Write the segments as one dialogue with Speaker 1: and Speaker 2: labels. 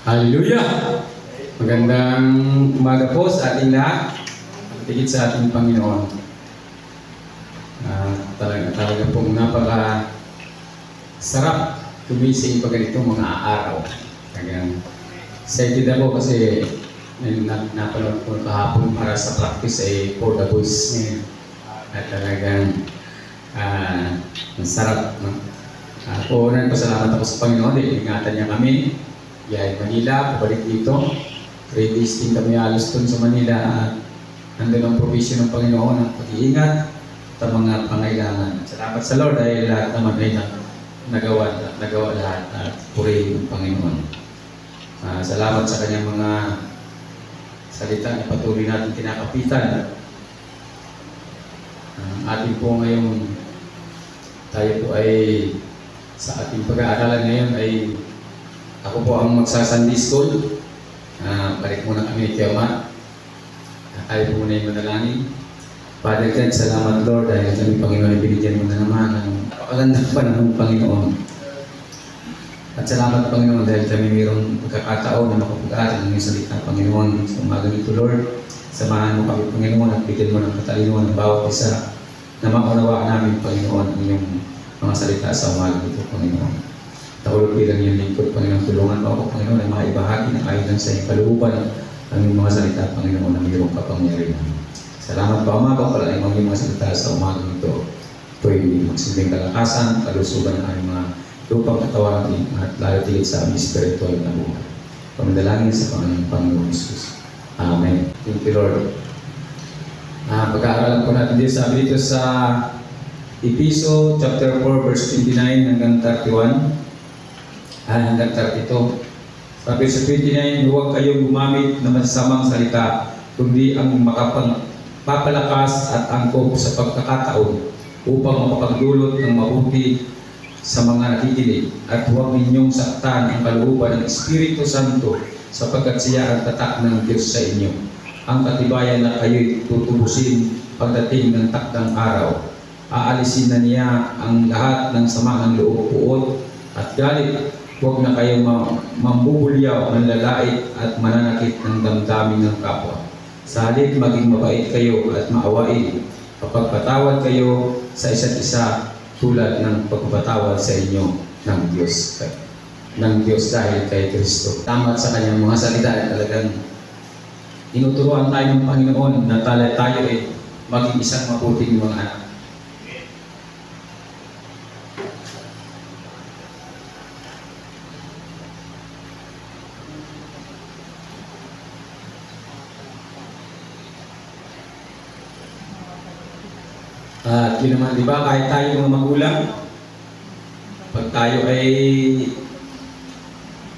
Speaker 1: Hallelujah! Magandang umaga po sa ating lahat, tigit sa ating Panginoon. Talaga pong napaka-sarap tumising pag ganitong mga araw. Talagang excited ako kasi napanood ko kahapon para sa practice ay for the boys ngayon. At talagang ang sarap. Unang pasalamat ako sa Panginoon dahil ingatan niya kami. Yay Manila, pabalik dito. 3 days din kami alos dun sa Manila at nandun ang provision ng Panginoon ang pag-iingat at mga pangailangan. Salamat sa Lord dahil lahat naman ay nagawa lahat at purihin ng Panginoon. Salamat sa kanyang mga salita na patuloy natin kinakapitan. Atin po ngayon, tayo po ay sa ating pag-aaralan ngayon ay ako po ang magsa-Sunday school. Balik muna kami ni Tiamat. Tayo po muna yung manalangin. Father God, salamat Lord dahil kami Panginoon ay binigyan mo na naman ng napakagandang panahon Panginoon. At salamat Panginoon dahil kami mayroong pagkakataon na makapag-aaral ng iyong salita Panginoon. Sa umaga nito Lord, samahan mo kami Panginoon at bigyan mo ng katalinuhan ng bawat isa na maunawaan namin Panginoon ang iyong mga salita sa umaga nito Panginoon. Taulog bilang yung lingkod, Panginoon, tulungan mo ako, Panginoon, ay maibahagi ng ayon sa iyong kalooban ang iyong mga salita, Panginoon, na mayroong kapangyarihan. Salamat pa, Ama, pagpalain mo yung mga salita sa umagang ito. Ito'y magsilbing kalakasan, kalusugan ng aming mga lupang katawan at lalo tigit sa aming spiritual na buhay. Pamidalangin sa Panginoon Jesus. Amen. Thank you, Lord. Pag-aaralan po natin dito sa Episo chapter 4, verse 29 hanggang 31. Hanggang 32. Sabi sa 29, huwag kayong gumamit ng masasamang salita, kundi ang makapagpapalakas at angkop sa pagkakataon upang makapagdulot ng mabuti sa mga nakikinig. At huwag ninyong saktan ang kalooban ng Espiritu Santo sapagkat siya ang tatak ng Diyos sa inyo. Ang katibayan na kayo'y tutubusin pagdating ng takdang araw. Aalisin na niya ang lahat ng sama ng loob, puot at galit. Huwag na kayong mambubulyaw, manlalait at mananakit ng damdamin ng kapwa. Sa halip, maging mabait kayo at maawain. Kapag patawad kayo sa isa't isa tulad ng pagpapatawad sa inyo ng Diyos. Dahil kay Kristo. Tamat sa kanyang mga salita ay talagang inuturuan tayo ng Panginoon na tayo ay maging isang mabuting mga anak. At yun naman, di ba, kahit tayo mga magulang, pag tayo ay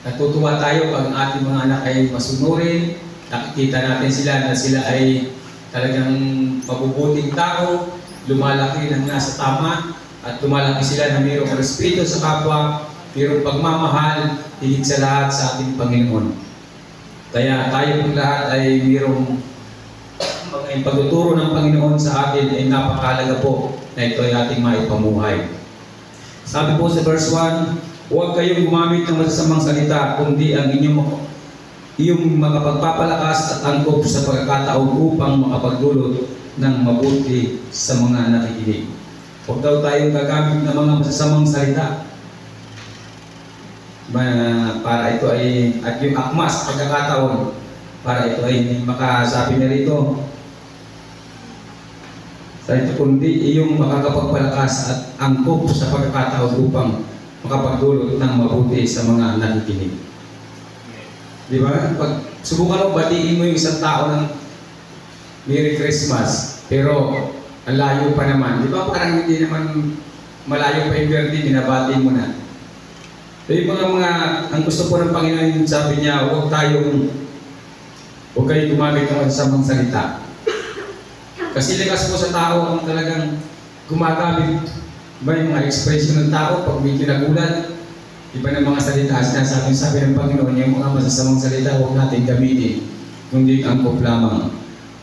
Speaker 1: natutuwa tayo pag ang ating mga anak ay masunurin, nakikita natin sila na sila ay talagang mabubuting tao, lumalaki ng nasa tama, at lumalaki sila na mayroong respeto sa kapwa, mayroong pagmamahal, higit sa lahat sa ating Panginoon. Kaya tayo pong lahat ay mayroong ang pagtuturo ng Panginoon sa atin ay napakahalaga po na ito ay ating maipamuhay. Sabi po sa verse 1, huwag kayong gumamit ng masasamang salita, kundi ang iyong makapagpapalakas at angkop sa pagkakataon upang makapagdulot ng mabuti sa mga nakikinig. Huwag daw tayong gagamit ng mga masasamang salita para ito ay, at yung akma sa pagkakataon, para ito ay makasabi na rito, kundi iyong makakapagpalakas at angkop sa pagkakataon upang makapagdulot ng mabuti sa mga nakikinig. Di ba? Pag subukan mo, batiin mo yung isang tao ng Merry Christmas, pero ang layo pa naman. Di ba? Parang hindi naman malayo pa yung birthday, binabati mo na. So yung mga ang gusto po ng Panginoon, sabi niya, huwag kayong gumamit ng masasamang salita. Kasi likas po sa tao ang talagang gumagamit ba yung mga ekspresyon ng tao pag may kinagulat. Iba ng mga salita, sabi ng Panginoon, yung mga masasamang salita, huwag natin gamitin, kundi angkop lamang.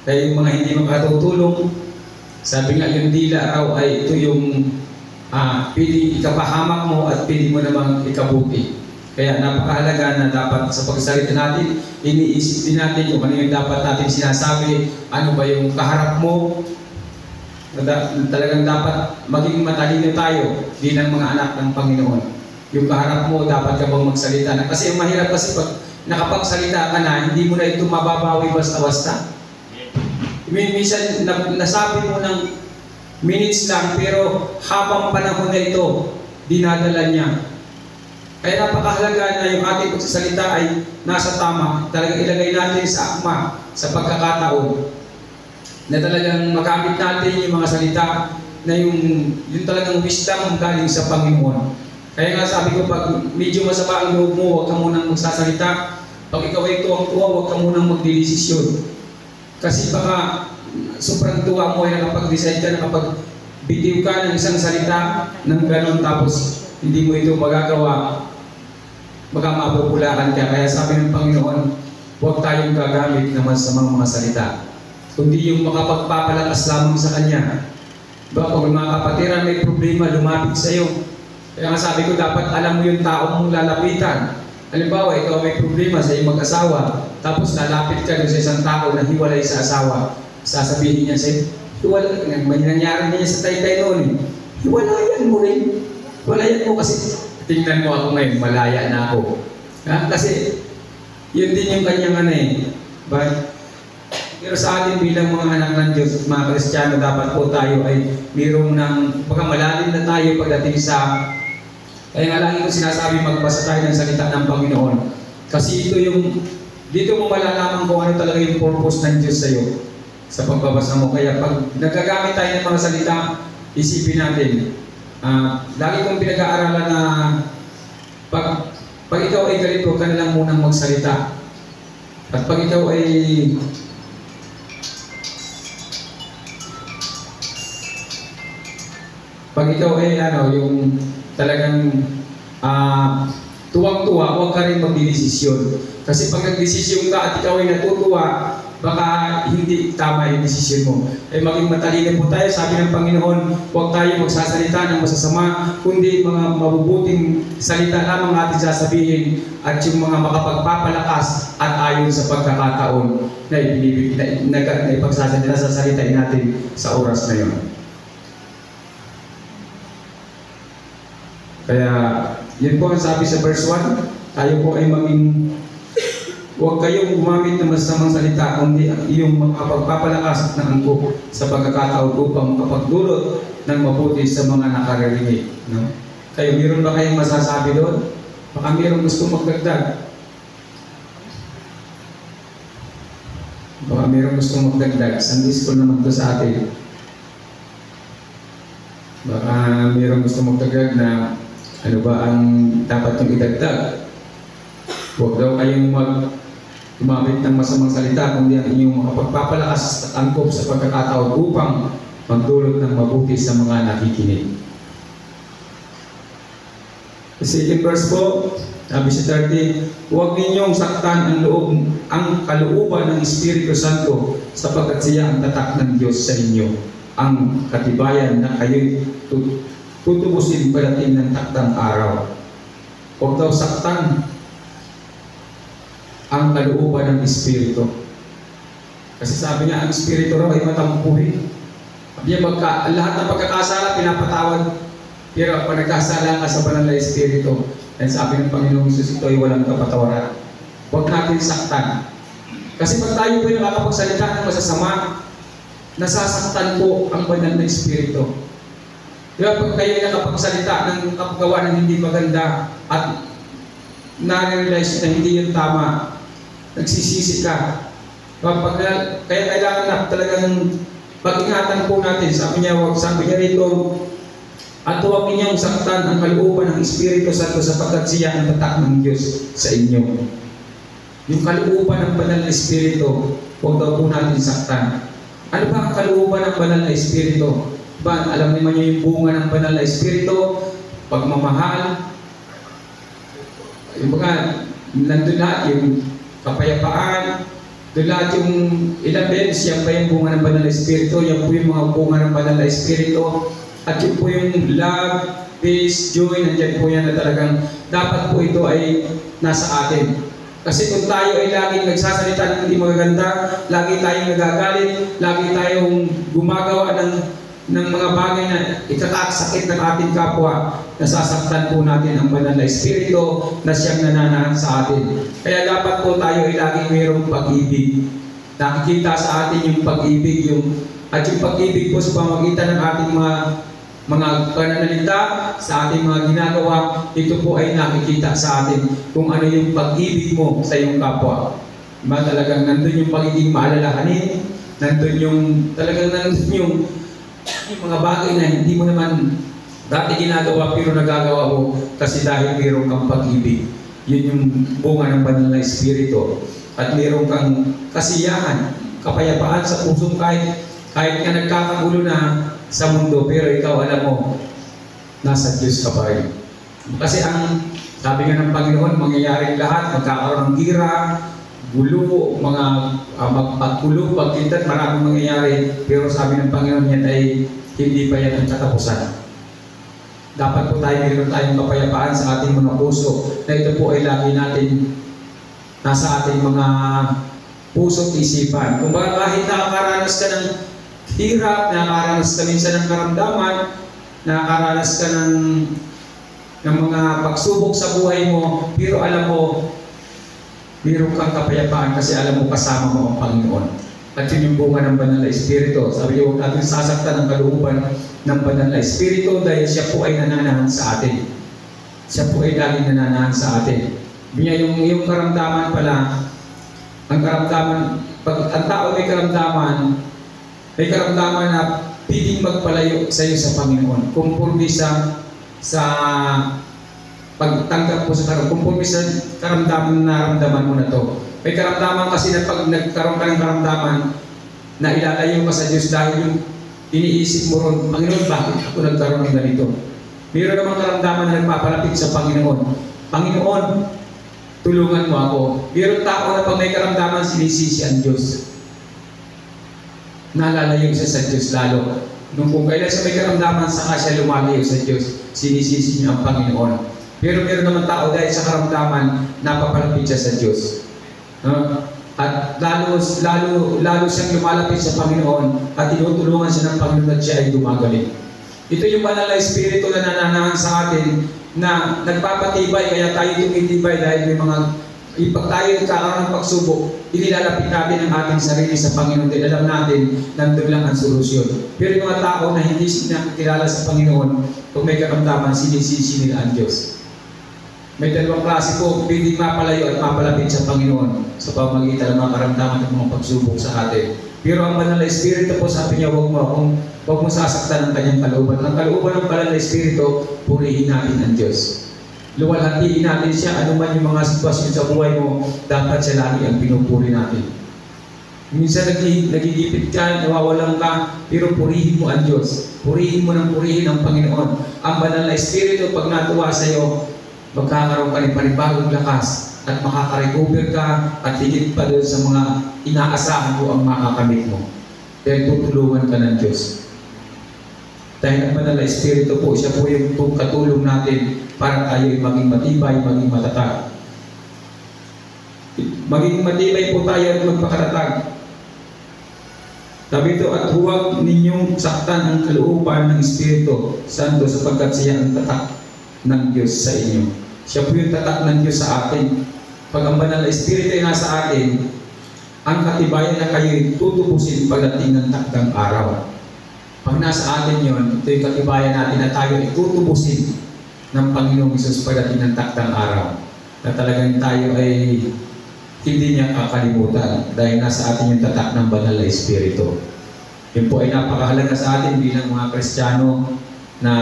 Speaker 1: Kaya yung mga hindi makatutulong, sabi nga yung dila raw ay ito yung pwede ikapahamak mo at pwede mo namang ikabuti. Kaya napakahalaga na dapat sa pagsalita natin, iniisip din natin kung ano yung dapat natin sinasabi, ano ba yung kaharap mo. Talagang dapat maging matalino tayo bilang mga anak ng Panginoon. Yung kaharap mo, dapat ka bang magsalita na. Kasi ang mahirap kasi pag nakapagsalita ka na, hindi mo na ito mababawi basta-basta. Minsan, nasabi mo ng minutes lang, pero habang panahon na ito, dinadala niya. Kaya napakahalaga na yung ating pagsasalita ay nasa tama. Talagang ilagay natin sa akma, sa pagkakataon. Na talagang magamit natin yung mga salita na yung talagang wisdom ang galing sa Panginoon. Kaya nga sabi ko, pag medyo masama ang loob mo, huwag ka munang magsasalita. Pag ikaw ay tuwang-tuwa, huwag ka munang magdidesisyon. Kasi baka sobrang tuwa mo ay nakapag-decide ka, nakapag-bitiw ka ng isang salita ng ganon, tapos hindi mo ito magagawa, baka mapupulakan ka. Kaya sabi ng Panginoon, huwag tayong gagamit ng masamang mga salita, kundi yung makapagpapalakas lamang sa Kanya. Baka kung mga kapatiran may problema, lumapit sa iyo. Kaya nga sabi ko, dapat alam mo yung taong mong lalapitan. Halimbawa, ikaw may problema sa iyong mag-asawa, tapos lalapit ka sa isang tao na hiwalay sa asawa. Sasabihin niya sa'yo, may nangyari niya sa taytay noon. Hiwalayan mo rin. Hiwalayan mo kasi tingnan mo ako ngayon, malaya na ako. Kasi yun din yung kanyang But, pero sa atin bilang mga anak ng Diyos, mga Kristiyano, dapat po tayo ay mayroong malalim na tayo pagdating sa. Kaya nga lagi ko sinasabi, magbasa tayo ng salita ng Panginoon. Kasi dito mo malalaman kung ano talaga yung purpose ng Diyos sa iyo sa pagbabasa mo. Kaya pag nagagamit tayo ng mga salita, isipin natin. Lagi kong pinag-aaralan na pag ikaw ay galit, huwag ka na lang munang magsalita. At pag ikaw ay yung talagang tuwang-tuwa, huwag ka rin magdidesisyon. Kasi pag nagdesisyon ka at ikaw ay natutuwa, baka hindi tama yung desisyon mo. Ay maging matalino po tayo. Sabi ng Panginoon, huwag tayo magsasalita ng masasama, kundi mga mabubuting salita lamang ating sasabihin, at yung mga makapagpapalakas at ayon sa pagkakataon na ipagsasalita sa salitain natin sa oras na yun. Kaya, yun po ang sabi sa verse 1, tayo po ay huwag kayong gumamit ng masasamang salita, kundi iyong makapagpapalakas ng angkop sa pagkakataon upang makapagdulot ng mabuti sa mga nakaririnig. No? Kayo, meron ba kayong masasabi doon? Baka meron gusto magdagdag. Baka meron gusto magdagdag. Sunday school naman ito sa atin. Baka meron gusto magdagdag na ano ba ang dapat yung idagdag? Huwag daw kayong gumamit ng masamang salita, kundi ang inyong makapagpapalakas at angkop sa pagkakataon upang magdulot ng mabuti sa mga nakikinig. Sa second verse po, sabi sa 30, huwag ninyong saktan ang kalooban ng Espiritu Santo, sapagkat siya ang tatak ng Diyos sa inyo, ang katibayan na kayo'y tutubusin pagdating ng takdang araw. Huwag daw saktan ang kalooban ng Espiritu. Kasi sabi niya, ang Espiritu raw ay matampuhin. Sabi niya, lahat ng pagkakasala pinapatawad. Pero pag nagkasala ka sa banal na Espiritu, and sabi ng Panginoong Jesus, ito ay walang kapatawaran. Huwag natin saktan. Kasi pag tayo po yung nakakapagsalita ng masasama, nasasaktan po ang banal na Espiritu. Diba, pag kayo ay nakapagsalita ng kapagawa ng hindi maganda at na-realize na hindi yun tama, nagsisisi ka. Kaya kailangan na talagang pag-ingatan po natin. Sabi niya rito, at huwag ninyong saktan ang kalooban ng Espiritu Santo, sapagkat siya ang tatak ng Diyos sa inyo. Yung kalooban ng banal na Espiritu, huwag daw po natin saktan. Ano ba ang kalooban ng banal na Espiritu? Alam naman niyo yung bunga ng banal na Espiritu, pagmamahal, yung nandun lahat, yung kapayapaan, doon lahat yung ilang beses, yan pa yung bunga ng banal na Espiritu, yan po yung mga bunga ng banal na Espiritu, at yun po yung love, peace, joy, nandyan po yan na talagang dapat po ito ay nasa atin. Kasi kung tayo ay laging nagsasalita ng hindi magaganda, lagi tayong nagagalit, lagi tayong gumagawa ng mga bagay na ikakasakit ng ating kapwa, nasasaktan po natin ang banal na Espiritu na siyang nananahan sa atin. Kaya dapat po tayo ay laging mayroong pag-ibig. Nakikita sa atin yung pag-ibig, at yung pag-ibig po sa pamagitan ng ating mga pananalita, sa ating mga ginagawa, ito po ay nakikita sa atin kung ano yung pag-ibig mo sa iyong kapwa. Diba? Talagang nandun yung pagiging maalalahanin, nandun yung mga bagay na hindi mo naman dati ginagawa pero nagagawa mo kasi dahil mayroon kang pag-ibig. Yun yung bunga ng banal na Espiritu. At mayroon kang kasiyahan, kapayapaan sa puso kahit nga nagkakagulo na sa mundo, pero ikaw alam mo, nasa Diyos ka pa rin. Kasi ang sabi nga ng Panginoon, mangyayaring lahat, magkakaroon ng gira, gulo, mga magpagkulo, pagkitan, maraming mangyayari. Pero sabi ng Panginoon, yan ay hindi pa yan ang katapusan. Dapat po mayroon tayong kapayapaan sa ating mga puso, na ito po ay lagi natin nasa ating mga puso at isipan. Kung ba kahit nakakaranas ka ng hirap, nakakaranas ka minsan ng karamdaman, nakakaranas ka ng mga pagsubok sa buhay mo, pero alam mo, mayroon kang kapayapaan kasi alam mo kasama mo ang Panginoon. At yun yung bunga ng banal na Espiritu. Sabi niyo, huwag natin sasaktan ang kalooban ng banal na Espiritu dahil siya po ay nananahan sa atin. Siya po ay laging nananahan sa atin. Yung karamdaman pala, ang karamdaman, pag ang tao may karamdaman na piling magpalayo sa iyo sa Panginoon. Kumpulbi sa pagtanggap mo sa karamdaman. Kumpulbi sa karamdaman na naramdaman mo na to. May karamdaman kasi na pag nagkaroon ka ng karamdaman na ilalayo ka sa Diyos dahil yung iniisip mo ron, Panginoon, bakit ako nagkaroon ng ganito? Mayroon namang karamdaman na nagpapalapit sa Panginoon. Panginoon, tulungan mo ako. Mayroon tao na pag may karamdaman, sinisisi ang Diyos. Nalalayo siya sa Diyos lalo. Nung kung kailan siya may karamdaman, saka siya lumalayo sa Diyos, sinisisi niya ang Panginoon. Pero meron naman tao dahil sa karamdaman, napapalapit siya sa Diyos. At lalo siyang lumalapit sa Panginoon at tinutulungan siya ng Panginoon at siya ay gumagaling. Ito yung banal na Espiritu na nananahan sa atin na nagpapatibay, kaya tayo tumitibay dahil may mga pag tayo nagkakaroon ng pagsubok, inilalapit natin ang ating sarili sa Panginoon dahil alam natin nandun lang ang solusyon. Pero yung mga tao na hindi nakikilala sa Panginoon, kung may karamdaman, sinisisi nila ang Diyos. May dalawang klase po, pwedeng mapalayo at mapalapit sa Panginoon sa pamagitan ng mga karamdaman at mga pagsubok sa atin. Pero ang banal na Espiritu po, sabi niya, huwag mo sasaktan ang kanyang kalooban. Ang kalooban ng banal na Espiritu, purihin natin ang Diyos. Luwalhatiin natin siya, anuman yung mga sitwasyon sa buhay mo, dapat siya lagi ang pinupuri natin. Minsan nagigipit ka, nawawalan ka, pero purihin mo ang Diyos. Purihin mo ng purihin ang Panginoon. Ang banal na Espiritu, pag natuwa sa iyo, magkakaroon ka ng panibagong lakas at makaka-recover ka at higit pa doon sa mga inaasahan mo ang makakamit mo. Dahil tutulungan ka ng Diyos. Dahil ang banal na Espiritu po, siya po yung katulong natin para tayo maging matibay, maging matatag. Maging matibay po tayo at magpakatatag. Sabi ito, at huwag ninyong saktan ang kalooban ng Espiritu Santo sapagkat siya ang tatak ng Diyos sa inyo. Siya po yung tatak ng Diyos sa atin. Pag ang banal na Espiritu ay nasa atin, ang katibayan na kayo'y tutubusin pagdating ng takdang araw. Pag nasa atin yon, ito yung katibayan natin na tayo ay tutubusin ng Panginoong Hesus pagdating ng takdang araw. Na talagang tayo ay hindi niya kakalimutan dahil nasa atin yung tatak ng banal na Espiritu. Yun po ay napakahalaga sa atin bilang mga Kristiyano na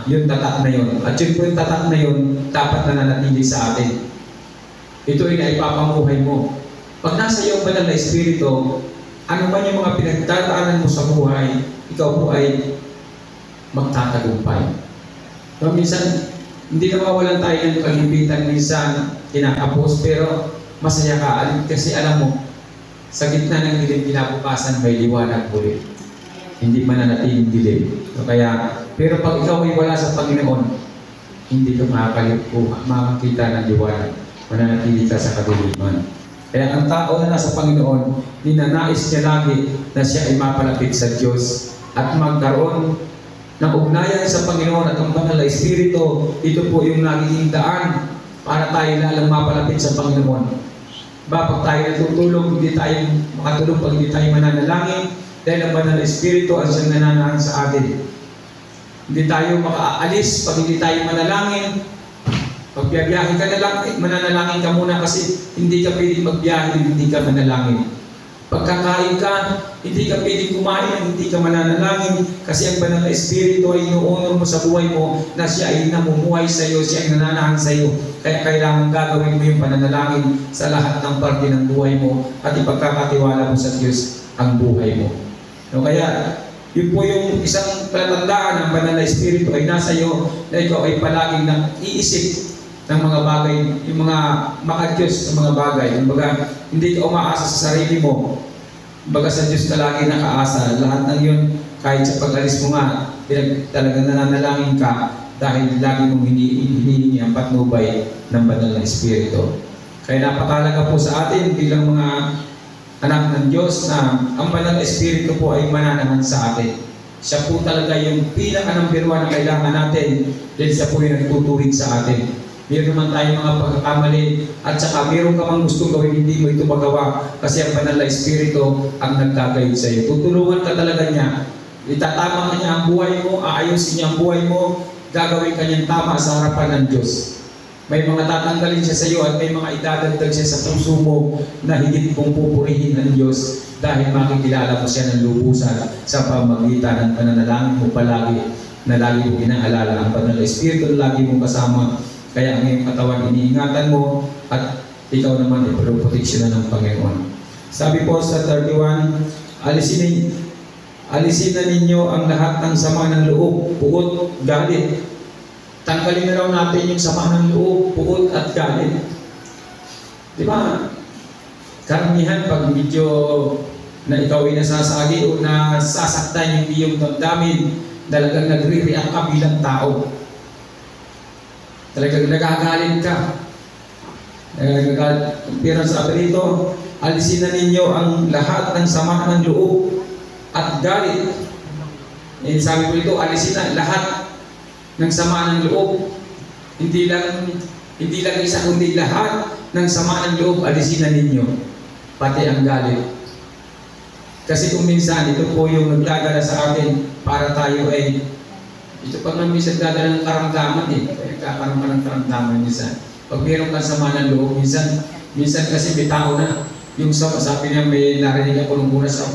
Speaker 1: yung tatak na yun. At yun po yung tatak na yun, dapat nananatili sa atin. Ito ay naipapamuhay mo. Pag nasa iyo ang banal na Espiritu, ano man yung mga pinagdadaanan mo sa buhay, ikaw po ay magtatagumpay. So, minsan, hindi na mawalan tayo ng kalimpitan, minsan kinakapos, pero masaya ka kasi alam mo, sa gitna ng dilim kinabukasan may liwanag ulit. Hindi mananatiling dilim. So, kaya, pero pag ikaw ay wala sa Panginoon, hindi ka makakita ng liwanag. Mananatili ka sa kadiliman. Kaya ang tao na nasa Panginoon, ninanais niya lagi na siya ay mapalapit sa Diyos at magkaroon ng ugnayan sa Panginoon at ang Banal na Espiritu. Ito po yung nagiging daan para tayo lalang mapalapit sa Panginoon. Pag tayo natutulog, hindi tayo makatulog pag hindi tayo mananalangin dahil ang Banal na Espiritu ang siyang nananahan sa atin. Hindi tayo makaalis pag hindi tayo manalangin. Pag biyahe ka na lang, mananalangin ka muna kasi hindi ka pwedeng magbiyahe, hindi ka manalangin. Pagkakain ka, hindi ka pwedeng kumain, hindi ka mananalangin kasi ang Banal na Espiritu ay inuunor mo sa buhay mo na siya ay namumuhay sa iyo, siya ay nananahan sa iyo. Kaya kailangan gagawin mo yung pananalangin sa lahat ng parte ng buhay mo at ipagkakatiwala mo sa Diyos ang buhay mo. So, kaya, yun po yung isang palatandaan ng Banal na Espiritu ay nasa iyo na ikaw ay palaging iisip ng mga bagay, yung mga maka-Diyos ng mga bagay. Kumbaga, hindi ka umaasa sa sarili mo. Kumbaga sa Diyos ka lagi nakaasa. Lahat ng yun, kahit sa pag-alis mo nga, talagang nananalangin ka dahil lagi mong hinihingi ang patnubay ng Banal na Espiritu. Kaya napakalaga po sa atin bilang mga anak ng Diyos na ang Banal na Espiritu po ay mananahan sa atin. Siya po talaga yung pinaka-number 1 na kailangan natin dahil siya po yung nagtutuwid sa atin. Meron naman tayong mga pagkakamali at saka meron ka mang gustong gawin, hindi mo ito magawa kasi ang Banal na Espiritu ang nagkagayod sa iyo. Tutulungan ka talaga niya. Itatama ka niya ang buhay mo, aayusin niya ang buhay mo, gagawin ka niyang tama sa harapan ng Diyos. May mga tatanggalin siya sa iyo at may mga idadagdag siya sa puso mo na higit mong pupurihin ng Diyos dahil makikilala mo siya ng lubusan sa pamagitan ng pananalangin mo palagi na lagi mo inaalala ang Banal na Espiritu na lagi mong kasama. Kaya ang iyong katawan iniingatan mo at ikaw naman ay proteksyonan ng Panginoon. Sabi po sa 31, alisin na ninyo ang lahat ng sama ng loob, puot, galit. Tanggalin na raw natin yung sama ng loob, puot at galit. Di ba? Karamihan pag medyo na ikaw ay nasasagi o nasasaktan yung iyong damdamin, talagang nagre-react ka bilang tao. Talagang nagagalit ka. Pero sabi rito, alisin na ninyo ang lahat ng sama ng loob at galit. Sabi ko rito, alisin na lahat ng sama ng loob. Hindi lang isa, kundi lahat ng sama ng loob, alisin na ninyo. Pati ang galit. Kasi kung minsan, ito po yung nagdadala sa atin para tayo ay ito pa nga minsan dadala ng karamdaman eh. Kaya kakaroon ka ng karamdaman minsan. Pag meron kang sama ng loob, minsan kasi may tao na. Yung sabi niya, may narinig ako nung una sa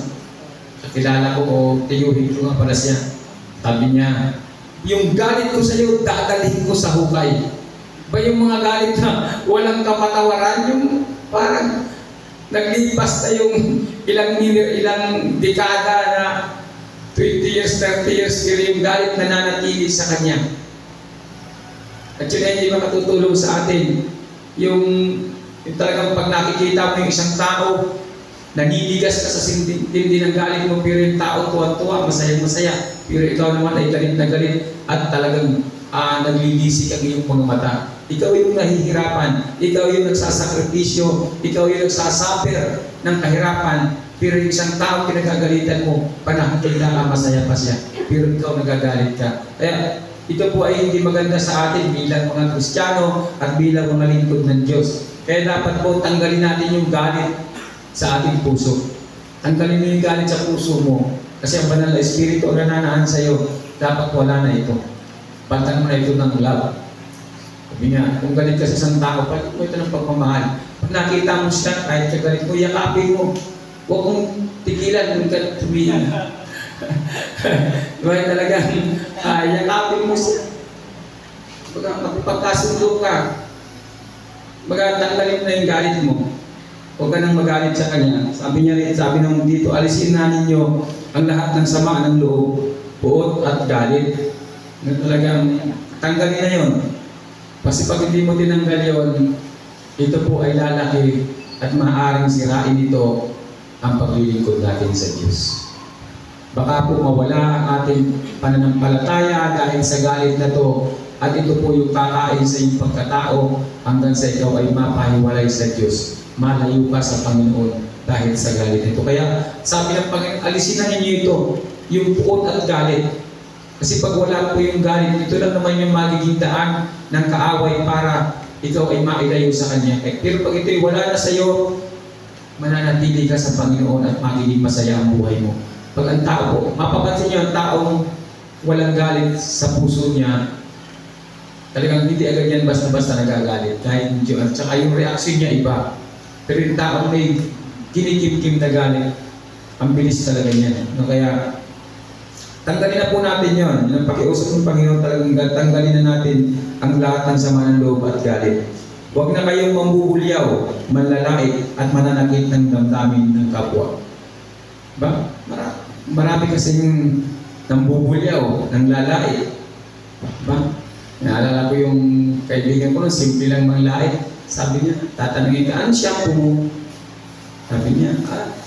Speaker 1: kilala ko o tiyuhin ko nga pala siya. Sabi niya, yung galit ko sa iyo, dadalhin ko sa hukay. Ba yung mga galit na walang kapatawaran, yung parang naglipas na yung ilang dekada na 20 years, 30 years, pero yung galit na nanatili sa kanya. At yun ay hindi makatutulong sa atin. Yung talagang pag nakikita mo yung isang tao, naniligas ka sa tindi ng galit mo, pero yung tao tuwa-tuwa, masaya-masaya, pero ikaw naman ay galit na galit at talagang naglilisik ang iyong mga mata. Ikaw yung nahihirapan, ikaw yung nagsasakripisyo, ikaw yung nagsasuffer ng kahirapan, pero yung isang tao pinagagalitan mo, panakikita ka, masaya pa siya, pero ikaw nagagalit ka. Kaya ito po ay hindi maganda sa atin bilang mga Kristiyano at bilang mga lingkod ng Diyos. Kaya dapat po tanggalin natin yung galit sa ating puso. Tanggalin mo yung galit sa puso mo. Kasi ang Banal na Espiritu ang nananahan sa iyo, dapat wala na ito. Palitan mo na ito ng love. Sabi niya, kung galit ka sa isang tao, palitan mo ito ng pagmamahal. Pag nakita mo siya, kahit ka galit mo, yakapin mo. Huwag kong tigilan kung ka tumihin. Diba talagang yakapin mo siya. Pagkasundo ka, tanggalin mo na yung galit mo. Huwag ka nang magalit sa kanya. Sabi niya rin, sabi nang dito, alisin na ninyo ang lahat ng sama ng loob, puot at galit. Na talagang tanggalin na yun. Kasi pag hindi mo tinanggal yun, ito po ay lalaki at maaaring sirain ito ang paglilingkod natin sa Diyos. Baka po mawala ang ating pananampalataya dahil sa galit na to At ito po yung kakain sa iyong pagkatao hanggang sa ikaw ay mapahiwalay sa Diyos. Malayo ka sa Panginoon dahil sa galit nito. Kaya sabi ng Panginoon, alisin na ninyo ito, yung puot at galit. Kasi pag wala po yung galit, ito lang naman yung magiging daan ng kaaway para ikaw ay mailayo sa Kanya. Pero pag ito'y wala na sa iyo, mananatili ka sa Panginoon at magiging masaya ang buhay mo. Pag ang tao, mapapansin niyo ang taong walang galit sa puso niya, talagang hindi agad yan basta-basta nagagalit. Kahit medyo, at saka yung reaksyon niya iba. Pero yung taong may kinikim-kim na galit, ang bilis talaga niya. No, kaya, tanggalin na po natin yun. Yung pakiusap ng Panginoon, talagang tanggalin na natin ang lahat ng sama ng loob at galit. Huwag na kayong mambubulyaw, manlalait, at mananakit ng damdamin ng kapwa. Ba? Marami kasing nambubulyaw, nang lalait. Ba? Naalala ko yung kaibigan ko, simple lang manglait. Sabi niya, tatanungin ka, ano shampoo mo? Sabi niya,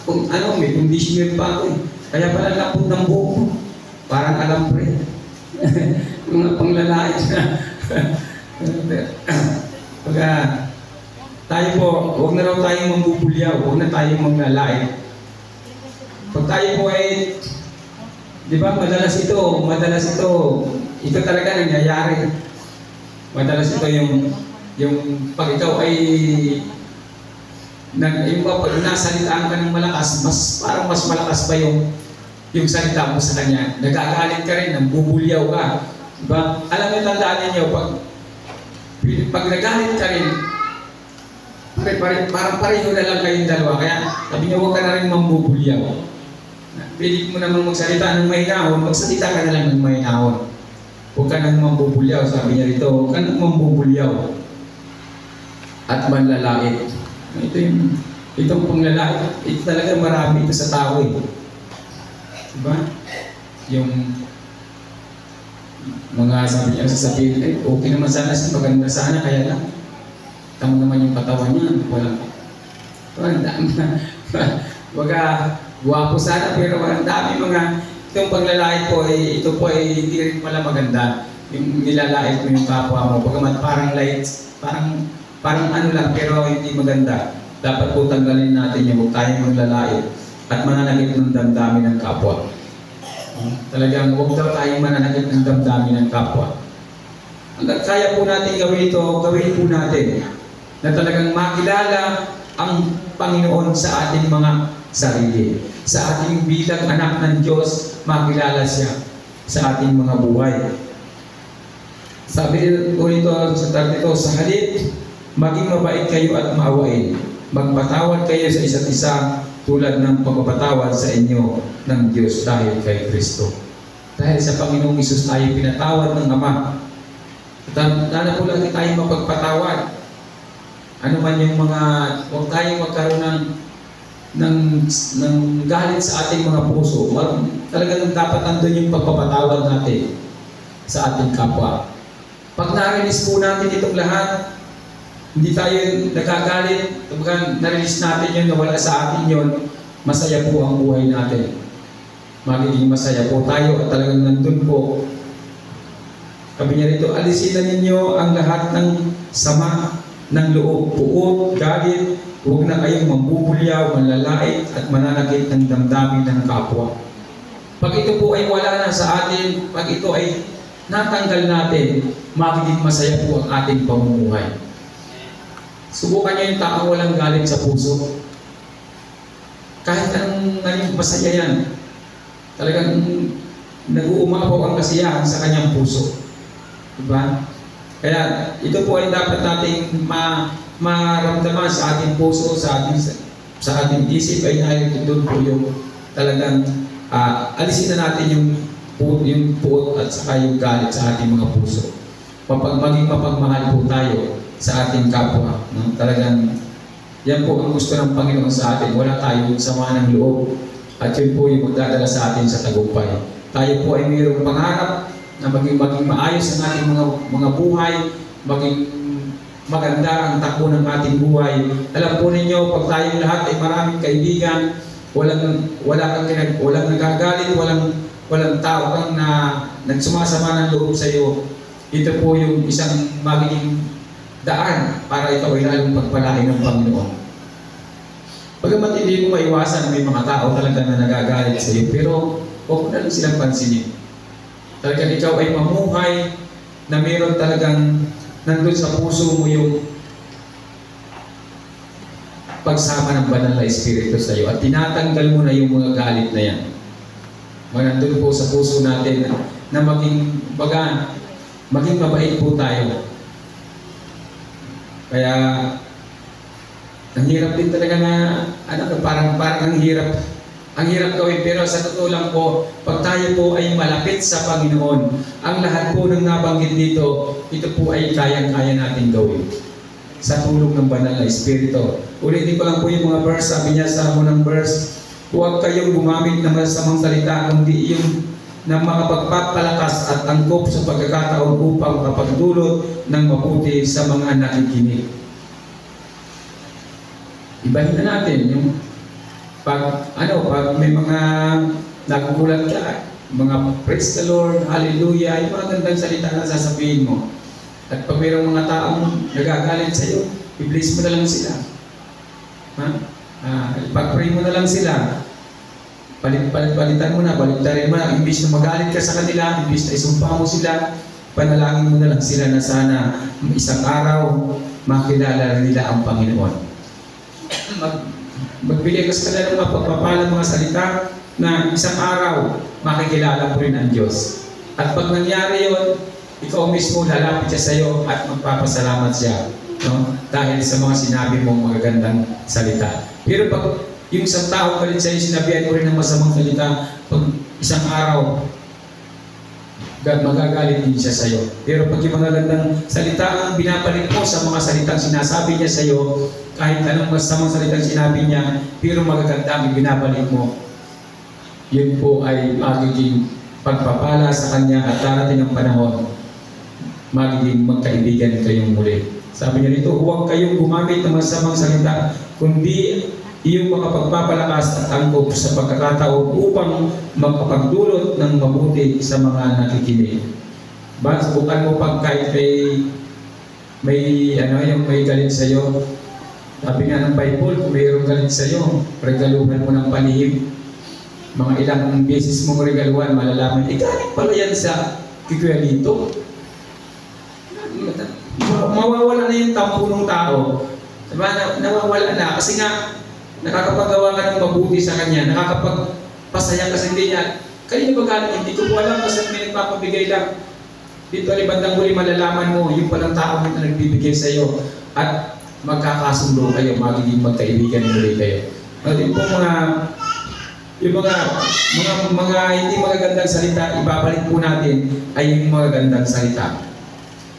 Speaker 1: kung ano, may conditioner pa ako eh. Kaya pala lapot ng buhok ko. Parang alambre. Mga panglalait na. Pagka tayo po, huwag na raw tayong mambubulyaw, huwag na tayong maglalait. Pag tayo po ay, di ba, madalas ito talaga nangyayari. Madalas ito yung pag ikaw ay pag nasalitaan ka ng malakas, parang mas malakas pa yung salita mo sa kanya. Nagagalit ka rin, nambubulyaw ka. Diba? Alam mo, tandaan ninyo, pag nagalit ka rin, parang pareho na lang kayong dalawa. Kaya sabi niya, huwag ka na rin mambubulyaw. Pwede mo naman magsalita ng mahinahon, magsalita ka na lang ng mahinahon. Huwag ka nang mambubulyaw, sabi niya rito, huwag ka nang mambubulyaw at manlalait. Itong panglalait, ito talaga marami ito sa tao eh. Diba? Yung mga sabi niya sasabihin, okay naman sana, maganda sana, kaya lang tamo naman yung katawan niya, walang baga guwapo sana, pero ang dami mga itong paglalait po, ito po ay hindi rin pala maganda. Yung nilalait mo yung kapwa mo, pagamat parang light, parang ano lang, pero hindi maganda. Dapat po tanggalin natin yung huwag tayong maglalait at mananakit ng damdamin ng kapwa. Talagang huwag daw tayong mananakit ng damdamin ng kapwa. Hanggang kaya po natin gawin ito, gawin po natin na talagang makilala ang Panginoon sa ating mga sarili. Sa ating bilang anak ng Diyos, makilala siya sa ating mga buhay. Sabi ko nito sa target ito, sa halip, maging mabait kayo at maawain. Magpatawad kayo sa isa't isa tulad ng pagpapatawad sa inyo ng Diyos dahil kay Kristo. Dahil sa Panginoong Isus tayo pinatawad ng Ama. Lalo po lagi tayo mapagpatawad. Ano man yung mga, huwag tayong magkaroon ng galit sa ating mga puso. Talagang dapat nandun yung pagpapatawad natin sa ating kapwa. Pag narinis po natin itong lahat, hindi tayo nagagalit, kapag narinis natin yun, nawala sa atin yun, masaya po ang buhay natin. Magiging masaya po tayo at talagang nandun po. Sabi niya rito, alisin na ninyo ang lahat ng sama ng loob, puot, galit, huwag na kayong mambubulyaw, manlalait at mananakit ng damdamin ng kapwa. Pag ito po ay wala na sa atin, pag ito ay natanggal natin, magiging masaya po ang ating pamumuhay. Subukan niyo yung taong walang galit sa puso. Kahit anong masaya yan, talagang nag-uumapaw ang kasiyahan sa kanyang puso. Diba? Kaya ito po ay dapat nating maramdaman sa ating puso, sa ating isip, ay doon po yung talagang alisin na natin yung puot at saka yung galit sa ating mga puso. Maging mapagmahal po tayo sa ating kapwa. No? Talagang yan po ang gusto ng Panginoon sa atin. Wala tayong sama ng loob. At yun po yung magdadala sa atin sa tagumpay. Tayo po ay mayroong pangarap na maging maayos ang ating mga buhay, maging maganda ang takbo ng ating buhay. Alam po ninyo, pag tayong lahat ay maraming kaibigan, walang nagagalit, walang tao kang na nagsumasama ng loob sa iyo, ito po yung isang magiging daan para ikaw ay lalong pagpalain ng Panginoon. Bagamat hindi mo maiwasan, may mga tao talaga na nagagalit sa iyo, pero huwag mo na lang silang pansinin. Talagang ikaw ay mamuhay na meron talagang nandun sa puso mo yung pagsama ng banal na Espiritu sa iyo at tinatanggal mo na yung mga galit na yan. Nandun po sa puso natin na maging mabait po tayo. Kaya ang hirap din talaga na parang ang hirap gawin, pero sa totoo lang po, pag tayo po ay malapit sa Panginoon, ang lahat po ng nabanggit dito, ito po ay kayang-kaya natin gawin sa tulong ng banal na Espiritu. Ulitin ko lang po yung mga verse. Sabi niya sa unang verse, huwag kayong gumamit ng masamang salita, kundi yung na makapagpapalakas at angkop sa pagkakataon upang makapagdulot ng mabuti sa mga nakikinig. Ibahin na natin yung pag may mga nagugulat ka, mga praise the Lord, hallelujah, yung mga gandang salita na sasabihin mo. At pag mayroong mga taong nagagalit sa iyo, i-bless mo na lang sila. Pag-pray mo na lang sila. Palitan mo na, baliktarin mo na. Imbis na magalit ka sa kanila, imbis na isumpa mo sila, panalangin mo na lang sila na sana isang araw makilala nila ang Panginoon. Magbigay ka sa kanila ng mapagpapalang mga salita na isang araw makikilala mo rin ang Diyos. At pag nangyari yun, ikaw mismo lalapit siya sa iyo at magpapasalamat siya, no? Dahil sa mga sinabi mong magagandang salita. Pero pag yung isang tao galit sa iyo, sinabihan mo rin ng masamang salita, pag isang araw, magagalit din siya sa iyo. Pero pag yung magagandang salita ang binabalik mo sa mga salitang sinasabi niya sa iyo, kahit anong masamang salitang sinabi niya, pero magaganda ang binabalik mo, yun po ay magiging pagpapala sa kanya at darating ang panahon, magiging magkaibigan kayong muli. Sabi niya dito, huwag kayong gumamit ng masamang salita, kundi iyong makapagpapalakas at angkop sa pagkakataon upang makapagdulot ng mabuti sa mga nakikinig. Subukan mo pag kahit may galit sa iyo. Sabi nga ng Bible, kung mayroong galit sa iyo, regaluhan mo ng panihim. Mga ilang beses mong regaluhan, malalaman, galing pala yan sa Kikuelito. Mawawala na yung tampo ng tao. Diba? Nawawala na. Kasi nga, nakakapagawa ka ng mabuti sa kanya, nakakapagpasaya kasi hindi niya. Kanina ba galing? Hindi ko po alam kasi may nagpapabigay lang. Dito ay bandang huli malalaman mo, yung palang tao na nagbibigay sa iyo at magkakasundo kayo, magiging magkaibigan muli kayo. At yung po mga hindi magagandang salita, ibabalik po natin ay yung magagandang salita.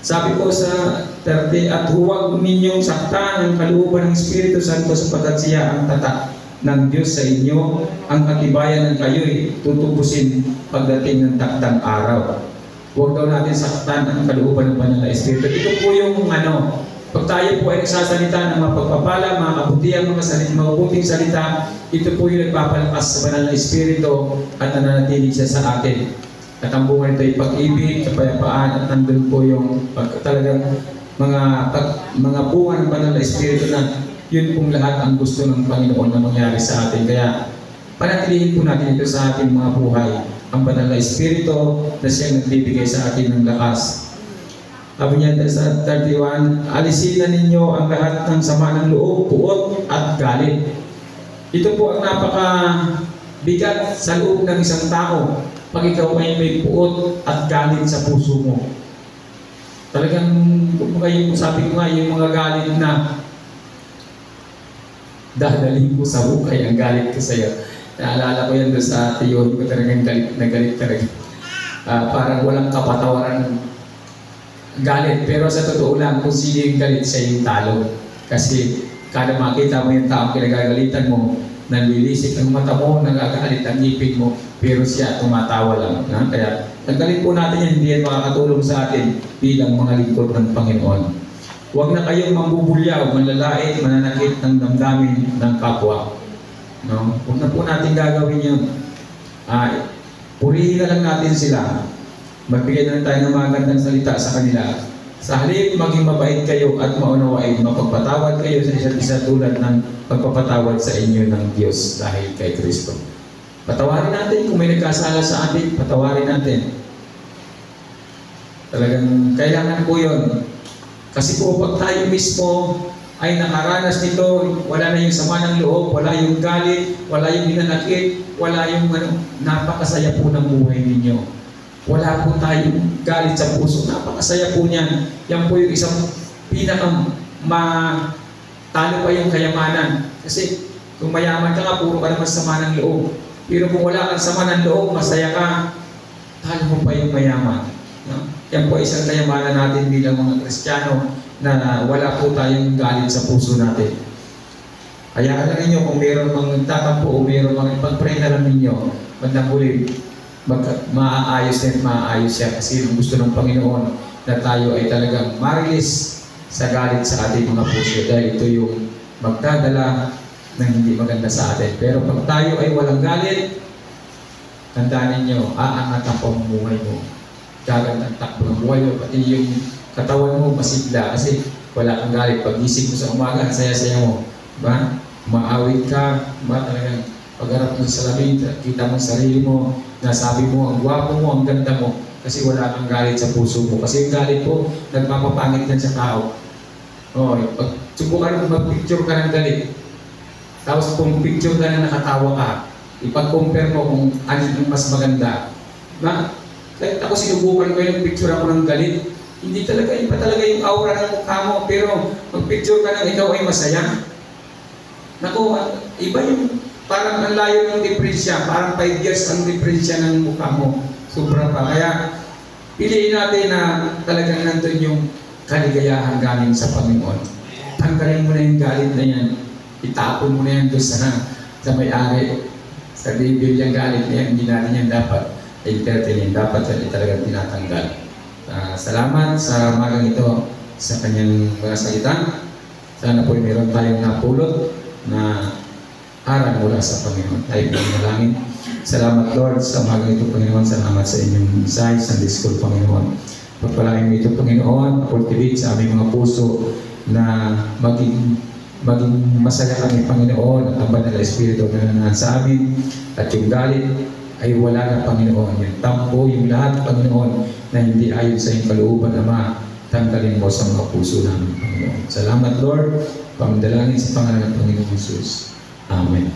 Speaker 1: Sabi ko sa 30, at huwag ninyong saktan ang kalooban ng Espiritu Santo sapagkat siya ang tatak ng Diyos sa inyo, ang katibayan ng kayo'y tutubusin pagdating ng takdang araw. Huwag daw natin saktan ang kalooban ng banal na Espiritu. Ito po yung pag tayo po ay nagsasalita ng mga pagpapala, mga kabutihan, mga mabuting salita, ito po yung nagpapalakas sa banal na Espiritu at nananatili siya sa atin. At ang bunga nito ay pag-ibig, kapayapaan, at nandun po yung talagang mga bunga ng banal na Espiritu na yun pong lahat ang gusto ng Panginoon na mangyari sa atin. Kaya panatilihin po natin ito sa ating mga buhay. Ang banal na Espiritu na siyang nagbibigay sa atin ng lakas. Sabi niya sa 31, alisin na ninyo ang lahat ng sama ng loob, puot at galit. Ito po ang napakabigat sa loob ng isang tao. Pag ikaw ay may puot at galit sa puso mo. Talagang, sabi ko nga, yung mga galit na dadalhin ko sa hukay ang galit ko sa iyo. Naalala ko yan doon sa theory ko, talagang galit na galit talaga. Parang walang kapatawaran galit. Pero sa totoo lang, kung sino yung galit siya yung talo. Kasi kada makita mo yung taong kinagagalitan mo, nanlilisik ang mata mo, nagagalit ang ngipin mo, pero siya tumatawa lang. Kaya tanggalin po natin yan, hindi yan makakatulong sa atin bilang mga lingkod ng Panginoon. Huwag na kayong mambubulyaw, manlalait, mananakit ng damdamin ng kapwa. Huwag na po natin gagawin yun. Purihin na lang natin sila. Magbigay na lang tayo ng magandang salita sa kanila. Sa halip, maging mabait kayo at maunawain, mapagpatawad kayo sa isa't isa tulad ng pagpapatawad sa inyo ng Diyos dahil kay Kristo. Patawarin natin kung may nagkasala sa atin, patawarin natin. Talagang kailangan po yun. Kasi po pag tayo mismo ay nakaranas nito, wala na yung sama ng loob, wala yung galit, wala yung hinanakit, wala yung napakasaya po ng buhay ninyo. Wala po tayong galit sa puso. Napakasaya po niyan. Yan po yung isang talo pa yung kayamanan. Kasi kung mayaman ka nga, puro ka naman sama ng loob. Pero kung wala kang sama ng loob, masaya ka, talo mo pa yung mayaman. No? Yan po isang kayamanan natin bilang mga Kristiyano na wala po tayong galit sa puso natin. Kaya alam ninyo kung mayroon mga tatampo o mayroon mga ipag-pray na lang ninyo, bandang huli, maaayos siya kasi ang gusto ng Panginoon na tayo ay talagang marilis sa galit sa ating mga puso dahil ito yung magdadala ng hindi maganda sa atin. Pero pag tayo ay walang galit, tandaan ninyo, aangat ang pamumuhay mo. Gagandang takbo ng buhay mo, pati yung katawan mo masigla kasi wala kang galit. Pag gising mo sa umaga, saya-saya mo. Diba? Maawit ka, diba? Talagang pagharap mo sa salamin, kita mo sarili mo, nasabi mo, ang gwapo mo, ang ganda mo, kasi wala kang galit sa puso mo. Kasi yung galit po, nagpapapangit yan sa tao. Pag subukan mo, mag-picture ka ng galit. Tapos kung picture ka na nakatawa ka, ipag-compare mo kung ano yung mas maganda. Kahit ako sinubukan ko yung picture ako ng galit, hindi talaga, iba talaga yung aura ng mukha mo, pero mag-picture ka ng ikaw ay masaya. Naku, iba yung parang ang layo ng diferensya, parang 5 years ang diferensya ng mukha mo. Sobra pa. Kaya piliin natin na talagang nandun yung kaligayahan galing sa Panginoon. Tanggalin mo na yung galit na yan. Itapon mo na yan doon sa may-ari. Sa David yung galit na yan, hindi natin yan dapat entertainin. Dapat yan talagang tinatanggal. Salamat sa magang ito sa kanyang mga salita. Sana po meron tayong napulot na aral mula sa Panginoon. Tayo po manalangin. Salamat Lord sa umaga ito, Panginoon. Salamat sa inyong mensahe sa Sunday School, Panginoon. Pagpalain mo ito, Panginoon. Cultivate sa aming mga puso na maging masaya kami, Panginoon, at ang banal na Espiritu na nananahan sa amin. At yung galit ay wala na, Panginoon. Yung tampo, yung lahat, Panginoon, na hindi ayon sa iyong kalooban, Ama, tanggalin mo sa mga puso namin, Panginoon. Salamat Lord. Pangdalangin sa pangalan ng Panginoon Jesus. Amen.